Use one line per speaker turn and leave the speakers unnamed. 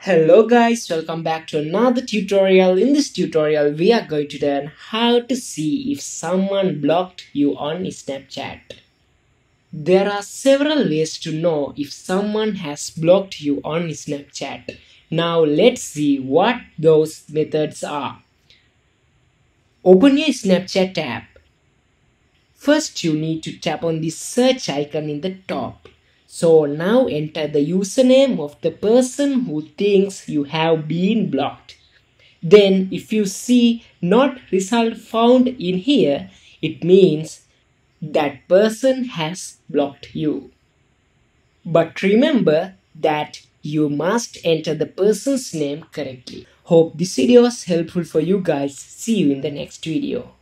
Hello guys, welcome back to another tutorial. In this tutorial, we are going to learn how to see if someone blocked you on Snapchat. There are several ways to know if someone has blocked you on Snapchat. Now let's see what those methods are. Open your Snapchat app. First, you need to tap on the search icon in the top. So now enter the username of the person who thinks you have been blocked. Then if you see not result found in here, it means that person has blocked you. But remember that you must enter the person's name correctly. Hope this video was helpful for you guys. See you in the next video.